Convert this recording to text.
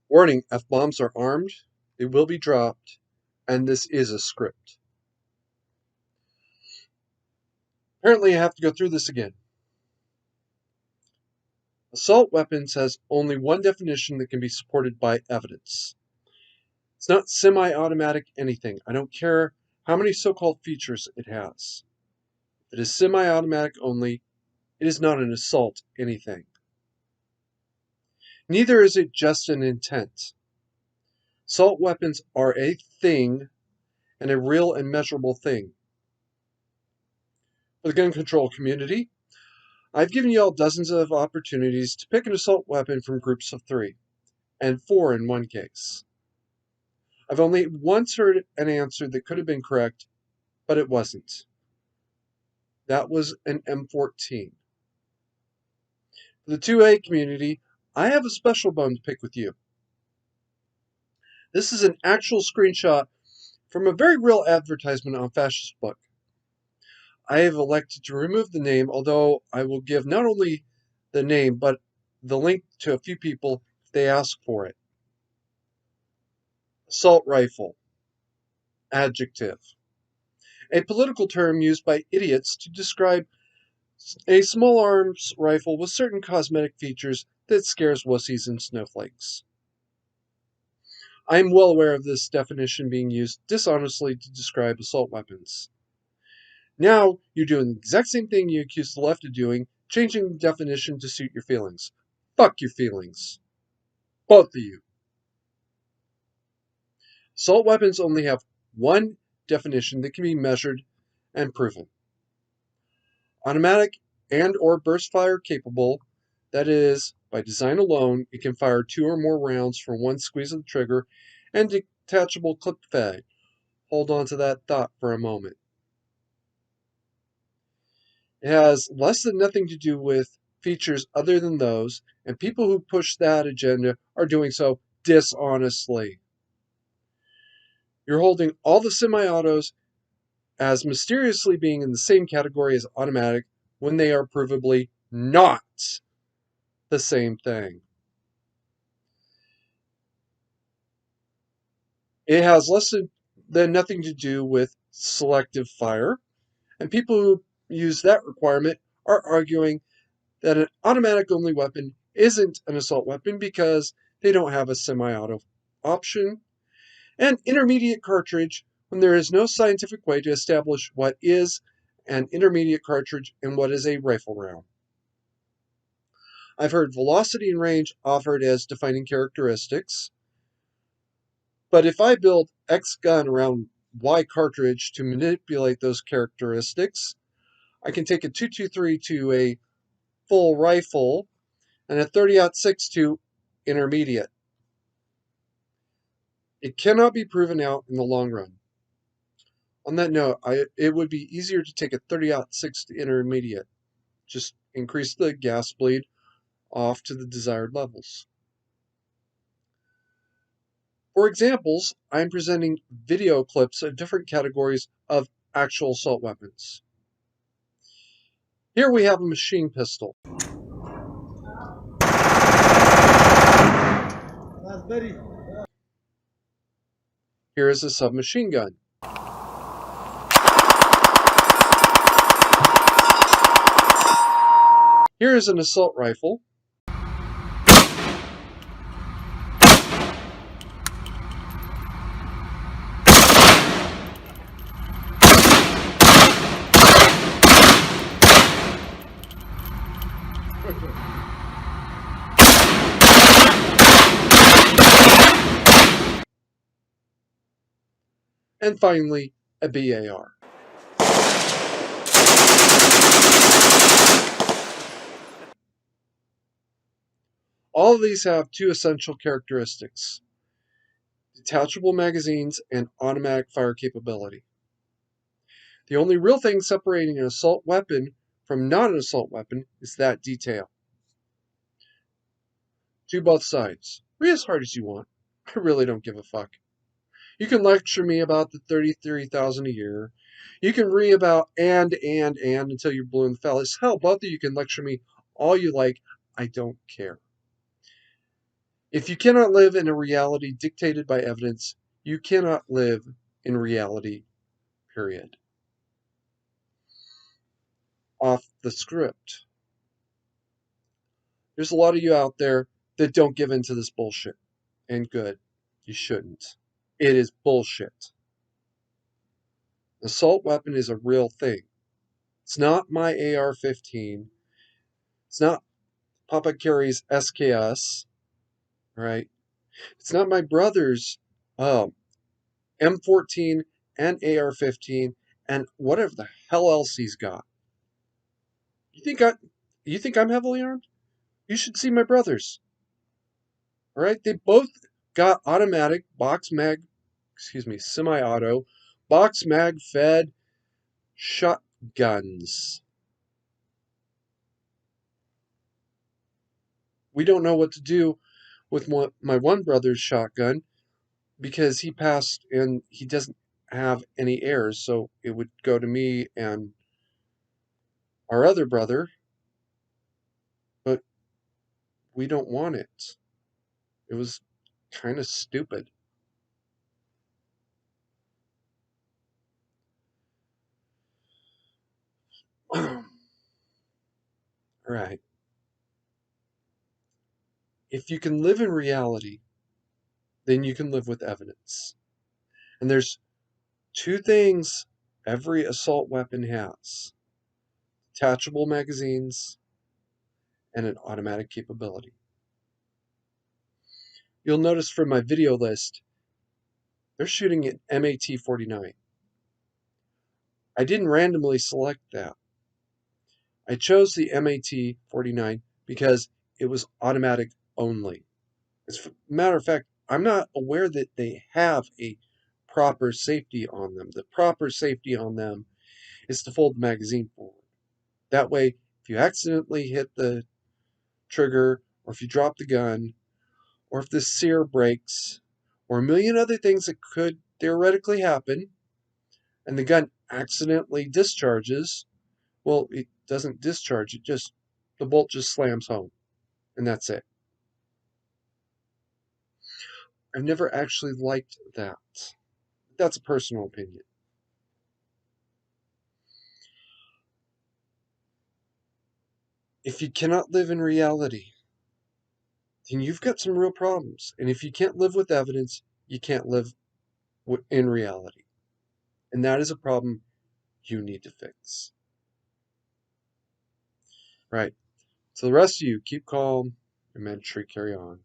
Warning, F-bombs are armed, they will be dropped, and this is a script. Apparently I have to go through this again. Assault weapons has only one definition that can be supported by evidence. It's not semi-automatic anything. I don't care how many so-called features it has. If it is semi-automatic only, it is not an assault anything. Neither is it just an intent. Assault weapons are a thing, and a real and measurable thing. For the gun control community, I've given you all dozens of opportunities to pick an assault weapon from groups of 3, and 4 in one case. I've only once heard an answer that could have been correct, but it wasn't. That was an M14. For the 2A community, I have a special bone to pick with you. This is an actual screenshot from a very real advertisement on Fascist Book. I have elected to remove the name, although I will give not only the name, but the link to a few people if they ask for it. Assault rifle. Adjective. A political term used by idiots to describe a small arms rifle with certain cosmetic features that scares wussies and snowflakes. I am well aware of this definition being used dishonestly to describe assault weapons. Now, you're doing the exact same thing you accused the left of doing, changing the definition to suit your feelings. Fuck your feelings. Both of you. Assault weapons only have one definition that can be measured and proven. Automatic and or burst fire capable, that is, by design alone, it can fire 2 or more rounds from one squeeze of the trigger, and detachable clip fed. Hold on to that thought for a moment. It has less than nothing to do with features other than those, and people who push that agenda are doing so dishonestly. You're holding all the semi-autos as mysteriously being in the same category as automatic when they are provably not the same thing. It has less than nothing to do with selective fire, and people who use that requirement are arguing that an automatic only weapon isn't an assault weapon because they don't have a semi-auto option, and intermediate cartridge when there is no scientific way to establish what is an intermediate cartridge and what is a rifle round. I've heard velocity and range offered as defining characteristics, but if I build X gun around Y cartridge to manipulate those characteristics, I can take a 223 to a full rifle and a 30-06 to intermediate. It cannot be proven out in the long run. On that note, it would be easier to take a 30-06 to intermediate. Just increase the gas bleed off to the desired levels. For examples, I am presenting video clips of different categories of actual assault weapons. Here we have a machine pistol. Here is a submachine gun. Here is an assault rifle. And finally, a BAR. All of these have two essential characteristics: detachable magazines and automatic fire capability. The only real thing separating an assault weapon from not an assault weapon is that detail. To both sides. Read as hard as you want. I really don't give a fuck. You can lecture me about the $33,000 a year. You can read about and until you're blue in the face. Hell, both of you can lecture me all you like. I don't care. If you cannot live in a reality dictated by evidence, you cannot live in reality, period. Off the script. There's a lot of you out there that don't give into this bullshit. And good. You shouldn't. It is bullshit. Assault weapon is a real thing. It's not my AR-15. It's not Papa Carey's SKS, right? It's not my brother's M14 and AR-15 and whatever the hell else he's got. You think I, you think I'm heavily armed? You should see my brothers. All right, they both got automatic semi-auto, box mag fed shotguns. We don't know what to do with my one brother's shotgun because he passed and he doesn't have any heirs, so it would go to me and our other brother, but we don't want it. It was kind of stupid. All right. If you can live in reality, then you can live with evidence. And there's two things every assault weapon has: detachable magazines and an automatic capability. You'll notice from my video list, they're shooting an MAT-49. I didn't randomly select that. I chose the MAT-49 because it was automatic only. As a matter of fact, I'm not aware that they have a proper safety on them. The proper safety on them is to fold the magazine forward. That way, if you accidentally hit the trigger, or if you drop the gun, or if the sear breaks, or a million other things that could theoretically happen, and the gun accidentally discharges, well, it doesn't discharge. The bolt just slams home, and that's it. I've never actually liked that. That's a personal opinion. If you cannot live in reality, then you've got some real problems. And if you can't live with evidence, you can't live in reality. And that is a problem you need to fix. Right. So the rest of you, keep calm and make sure you carry on.